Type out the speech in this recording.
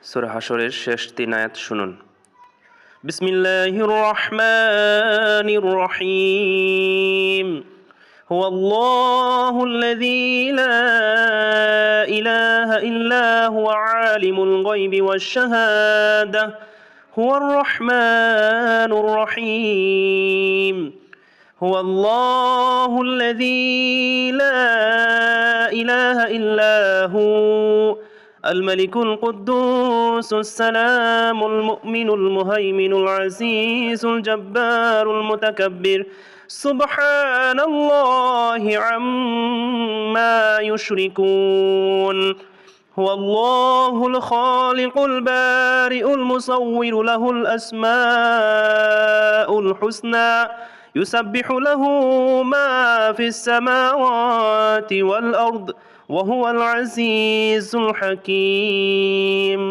সূরা হাশরের শেষ 3 আয়াত শুনুন। বিসমিল্লাহির রহমানির রহিম। হুয়াল্লাহুল্লাযী লা ইলাহা ইল্লা হুয়া আলিমুল গায়বি ওয়াশ শাহাদাহ হুয়ার রহমানুর রহিম। হুয়াল্লাহুল্লাযী লা ইলাহা ইল্লা হু الملك القدوس السلام المؤمن المهيمن العزيز الجبار المتكبر سبحان الله عما يشركون. هو الله الخالق البارئ المصور له الأسماء الحسنى يسبح له ما في السماوات والأرض وهو العزيز الحكيم.